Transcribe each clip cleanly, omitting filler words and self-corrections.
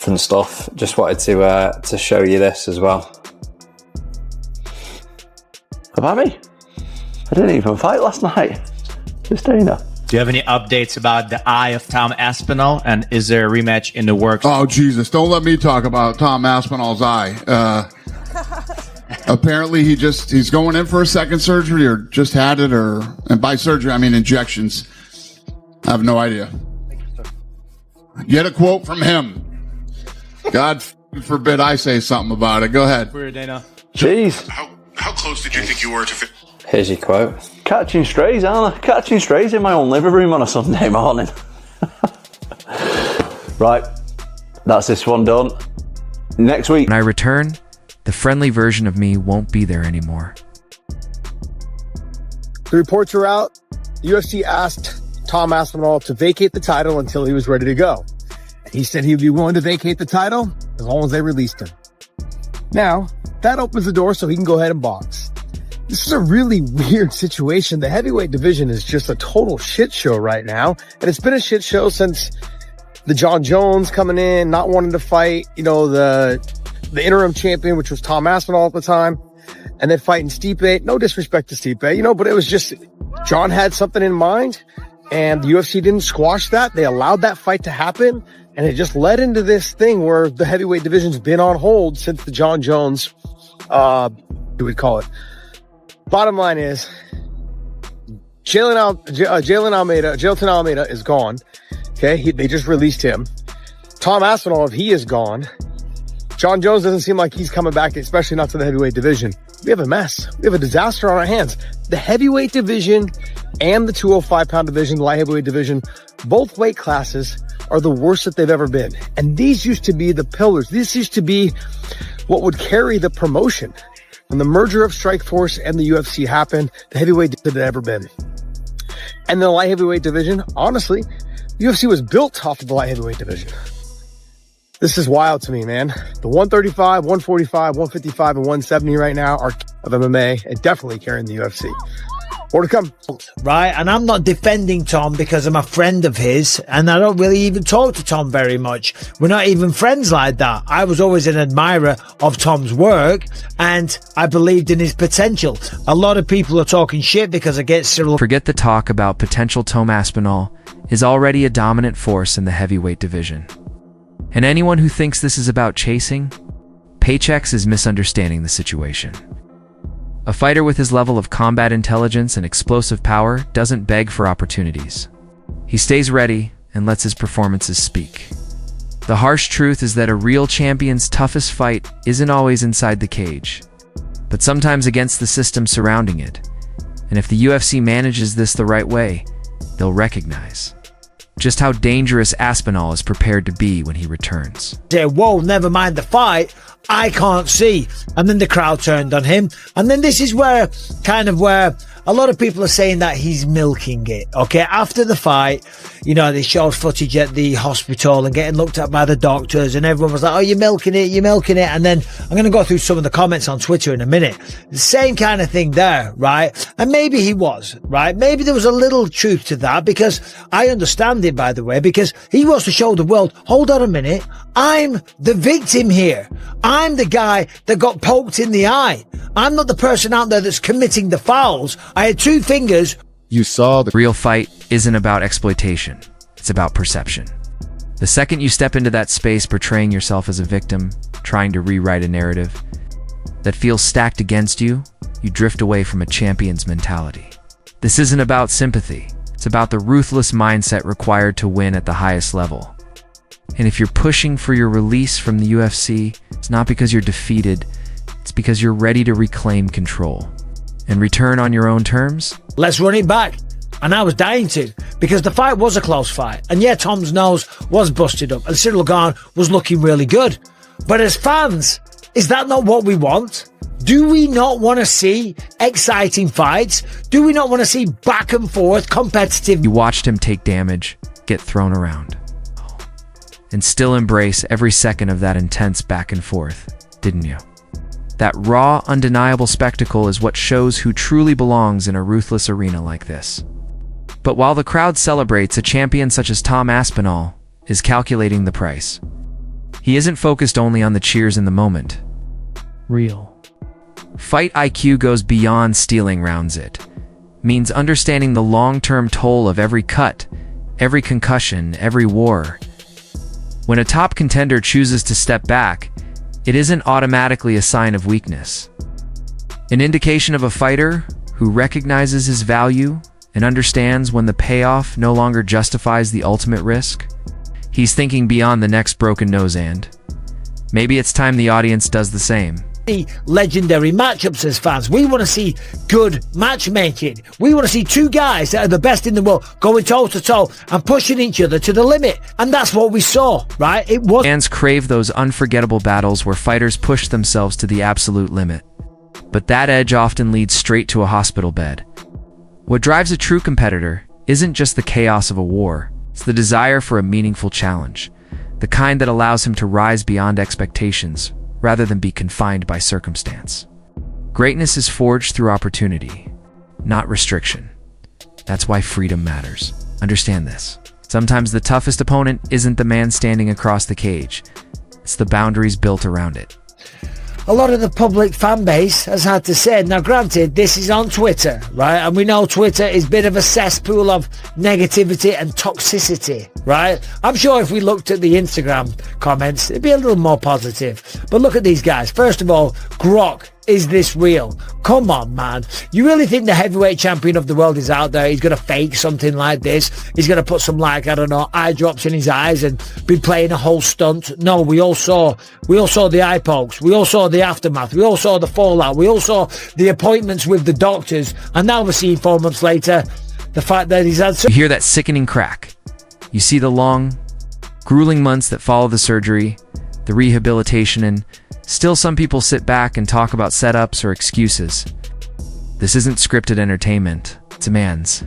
different stuff. Just wanted to show you this as well. About me? I didn't even fight last night. Just Dana. Do you have any updates about the eye of Tom Aspinall? And is there a rematch in the works? Oh, Jesus. Don't let me talk about Tom Aspinall's eye. Apparently he's going in for a second surgery or just had it, and by surgery, I mean injections. I have no idea. Get a quote from him. God forbid I say something about it. Go ahead. We're Dana. Jeez. How close did you think you were to Here's your quote. Catching strays, aren't I? Catching strays in my own living room on a Sunday morning. Right. That's this one done. Next week. When I return, the friendly version of me won't be there anymore. The reports are out. UFC asked Tom Aspinall to vacate the title until he was ready to go. He said he'd be willing to vacate the title as long as they released him. Now, that opens the door so he can go ahead and box. This is a really weird situation. The heavyweight division is just a total shit show right now. And it's been a shit show since the John Jones coming in, not wanting to fight, the interim champion, which was Tom Aspinall at the time, and then fighting Stipe. No disrespect to Stipe, but it was just, John had something in mind, and the UFC didn't squash that. They allowed that fight to happen, and it just led into this thing where the heavyweight division's been on hold since the John Jones, what do we call it? Bottom line is, Jailton Almeida is gone. Okay, they just released him. Tom Aspinall, if he is gone, John Jones doesn't seem like he's coming back, especially not to the heavyweight division. We have a mess. We have a disaster on our hands. The heavyweight division and the 205-pound division, the light heavyweight division, both weight classes are the worst that they've ever been. And these used to be the pillars. This used to be what would carry the promotion. When the merger of Strikeforce and the UFC happened, the heavyweight had ever been. And the light heavyweight division, honestly, the UFC was built off of the light heavyweight division. This is wild to me, man. The 135, 145, 155, and 170 right now are of MMA and definitely carrying the UFC. More to come. Right, and I'm not defending Tom because I'm a friend of his, and I don't really even talk to Tom very much. We're not even friends like that. I was always an admirer of Tom's work, and I believed in his potential. A lot of people are talking shit because I get Cyril. Forget the talk about potential. Tom Aspinall is already a dominant force in the heavyweight division. And anyone who thinks this is about chasing paychecks is misunderstanding the situation. A fighter with his level of combat intelligence and explosive power doesn't beg for opportunities. He stays ready and lets his performances speak. The harsh truth is that a real champion's toughest fight isn't always inside the cage, but sometimes against the system surrounding it. And if the UFC manages this the right way, they'll recognize just how dangerous Aspinall is prepared to be when he returns. Say, whoa, never mind the fight, I can't see. And then the crowd turned on him. And then this is where a lot of people are saying that he's milking it. Okay, after the fight, they showed footage at the hospital and getting looked at by the doctors, and everyone was like, oh, you're milking it. And then I'm going to go through some of the comments on Twitter in a minute. The same kind of thing there, right? And maybe he was, right? Maybe there was a little truth to that, because I understand it, by the way, because he wants to show the world, hold on a minute, I'm the victim here. I'm the guy that got poked in the eye. I'm not the person out there that's committing the fouls. I had two fingers. You saw the real fight isn't about exploitation. It's about perception. The second you step into that space portraying yourself as a victim, trying to rewrite a narrative that feels stacked against you, you drift away from a champion's mentality. This isn't about sympathy. It's about the ruthless mindset required to win at the highest level. And if you're pushing for your release from the UFC, it's not because you're defeated, it's because you're ready to reclaim control and return on your own terms. Let's run it back. And I was dying to, because the fight was a close fight. And yeah, Tom's nose was busted up and Cyril Gane was looking really good. But as fans, is that not what we want? Do we not want to see exciting fights? Do we not want to see back and forth competitive? You watched him take damage, get thrown around, and still embrace every second of that intense back and forth, didn't you? That raw, undeniable spectacle is what shows who truly belongs in a ruthless arena like this. But while the crowd celebrates, a champion such as Tom Aspinall is calculating the price. He isn't focused only on the cheers in the moment. Real fight IQ goes beyond stealing rounds. It means understanding the long-term toll of every cut, every concussion, every war. When a top contender chooses to step back, it isn't automatically a sign of weakness. An indication of a fighter who recognizes his value and understands when the payoff no longer justifies the ultimate risk. He's thinking beyond the next broken nose, and maybe it's time the audience does the same. Legendary matchups as fans. We want to see good matchmaking. We want to see two guys that are the best in the world going toe to toe and pushing each other to the limit. And that's what we saw, right? Fans crave those unforgettable battles where fighters push themselves to the absolute limit. But that edge often leads straight to a hospital bed. What drives a true competitor isn't just the chaos of a war. It's the desire for a meaningful challenge, the kind that allows him to rise beyond expectations rather than be confined by circumstance. Greatness is forged through opportunity, not restriction. That's why freedom matters. Understand this. Sometimes the toughest opponent isn't the man standing across the cage. It's the boundaries built around it. A lot of the public fan base has had to say, now granted, this is on Twitter, right? And we know Twitter is a bit of a cesspool of negativity and toxicity, right? I'm sure if we looked at the Instagram comments, it'd be a little more positive. But look at these guys. First of all, Grok, is this real? Come on, man. You really think the heavyweight champion of the world is out there? He's going to fake something like this? He's going to put some, like, I don't know, eye drops in his eyes and be playing a whole stunt? No, we all saw the eye pokes. We all saw the aftermath. We all saw the fallout. We all saw the appointments with the doctors. And now we're seeing 4 months later, the fact that he's had... You hear that sickening crack. You see the long, grueling months that follow the surgery, the rehabilitation, and still some people sit back and talk about setups or excuses. This isn't scripted entertainment. It's a man's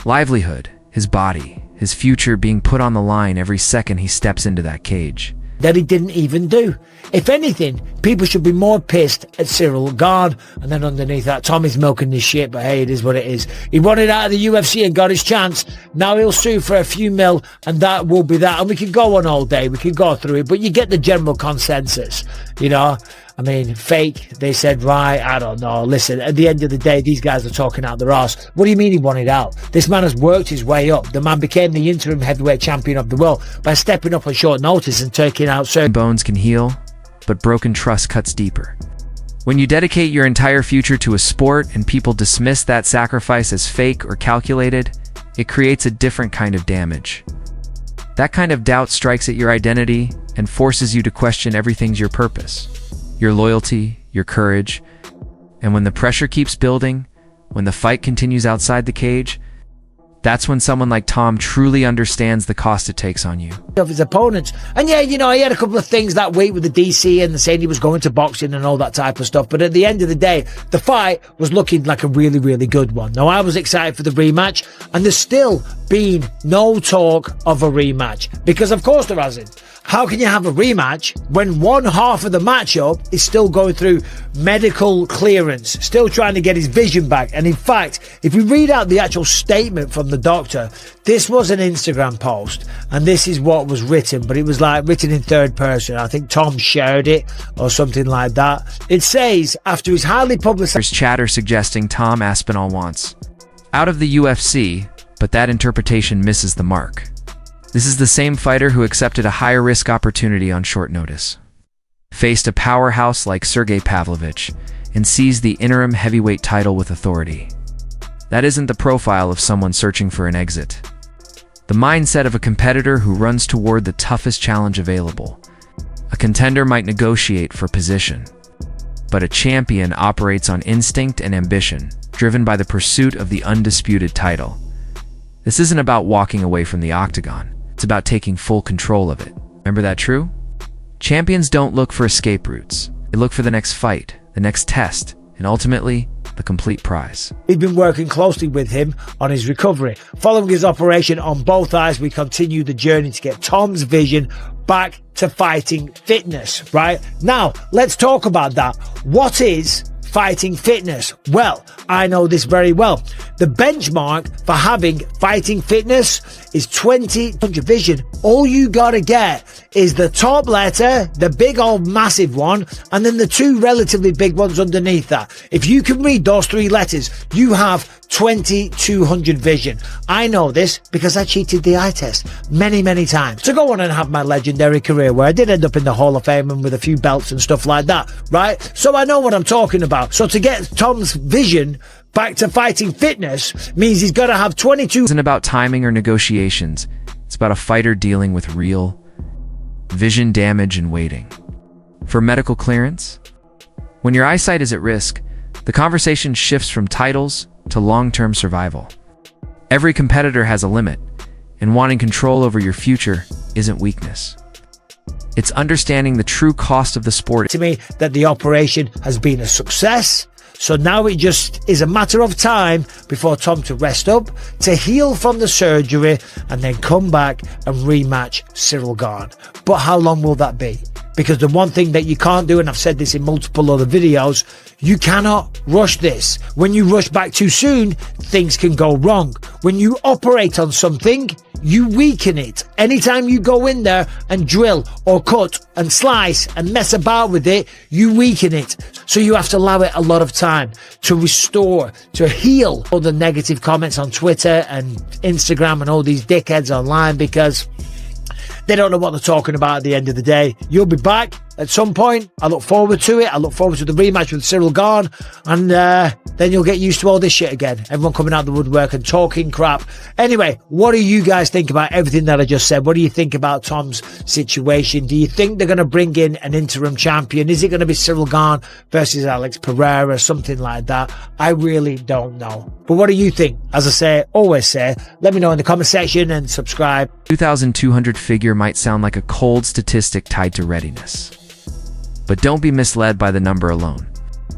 livelihood, his body, his future being put on the line every second he steps into that cage. That he didn't even do. If anything, people should be more pissed at Cyril Gard, and then underneath that, Tommy's milking this shit, but hey, it is what it is. He wanted out of the UFC and got his chance. Now he'll sue for a few mil, and that will be that. And we can go on all day, we can go through it, but you get the general consensus, you know? I mean, fake, they said, right, I don't know. Listen, at the end of the day, these guys are talking out their arse. What do you mean he wanted out? This man has worked his way up. The man became the interim heavyweight champion of the world by stepping up on short notice and taking out certain... Bones can heal, but broken trust cuts deeper. When you dedicate your entire future to a sport and people dismiss that sacrifice as fake or calculated, it creates a different kind of damage. That kind of doubt strikes at your identity and forces you to question everything's your purpose, your loyalty, your courage. And when the pressure keeps building, when the fight continues outside the cage, that's when someone like Tom truly understands the cost it takes on you. Of his opponents. And yeah, you know, he had a couple of things that week with the DC and saying he was going to boxing and all that type of stuff. But at the end of the day, the fight was looking like a really, really good one. Now, I was excited for the rematch, and there's still been no talk of a rematch. Because of course there hasn't. How can you have a rematch when one half of the matchup is still going through medical clearance, still trying to get his vision back? And in fact, if we read out the actual statement from the doctor, this was an Instagram post and this is what was written, but it was like written in third person. I think Tom shared it or something like that. It says, after his highly publicized... There's chatter suggesting Tom Aspinall wants out of the UFC, but that interpretation misses the mark. This is the same fighter who accepted a higher-risk opportunity on short notice, faced a powerhouse like Sergey Pavlovich, and seized the interim heavyweight title with authority. That isn't the profile of someone searching for an exit. The mindset of a competitor who runs toward the toughest challenge available. A contender might negotiate for position, but a champion operates on instinct and ambition, driven by the pursuit of the undisputed title. This isn't about walking away from the octagon. It's about taking full control of it. Remember that true? Champions don't look for escape routes. They look for the next fight, the next test, and ultimately, the complete prize. We've been working closely with him on his recovery. Following his operation on both eyes, we continue the journey to get Tom's vision back to fighting fitness, right? Now, let's talk about that. What is fighting fitness. Well, I know this very well. The benchmark for having fighting fitness is 20/100 vision. All you gotta get is the top letter, the big old massive one, and then the two relatively big ones underneath that. If you can read those three letters, you have 20/200 vision. I know this because I cheated the eye test many, many times to go on and have my legendary career where I did end up in the Hall of Fame and with a few belts and stuff like that, right? So I know what I'm talking about. So to get Tom's vision back to fighting fitness means he's got to have 22. It isn't about timing or negotiations. It's about a fighter dealing with real vision damage and waiting for medical clearance. When your eyesight is at risk, the conversation shifts from titles to long-term survival. Every competitor has a limit, and wanting control over your future isn't weakness. It's understanding the true cost of the sport. To me, that the operation has been a success. So now it just is a matter of time before Tom to rest up, to heal from the surgery, and then come back and rematch Cyril Gane. But how long will that be? Because the one thing that you can't do, and I've said this in multiple other videos, you cannot rush this. When you rush back too soon, things can go wrong. When you operate on something, you weaken it. Anytime you go in there and drill or cut and slice and mess about with it, you weaken it. So you have to allow it a lot of time to restore, to heal all the negative comments on Twitter and Instagram and all these dickheads online, because they don't know what they're talking about at the end of the day. You'll be back at some point. I look forward to it. I look forward to the rematch with Cyril Gane. And then you'll get used to all this shit again. Everyone coming out of the woodwork and talking crap. Anyway, what do you guys think about everything that I just said? What do you think about Tom's situation? Do you think they're going to bring in an interim champion? Is it going to be Cyril Gane versus Alex Pereira, something like that? I really don't know. But what do you think? As I say, always say, let me know in the comment section and subscribe. 2,200 figure might sound like a cold statistic tied to readiness. But don't be misled by the number alone.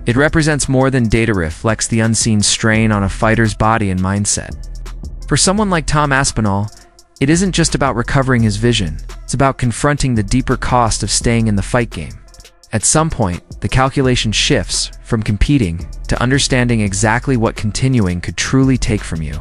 It represents more than data, reflects the unseen strain on a fighter's body and mindset. For someone like Tom Aspinall, it isn't just about recovering his vision, it's about confronting the deeper cost of staying in the fight game. At some point, the calculation shifts from competing to understanding exactly what continuing could truly take from you.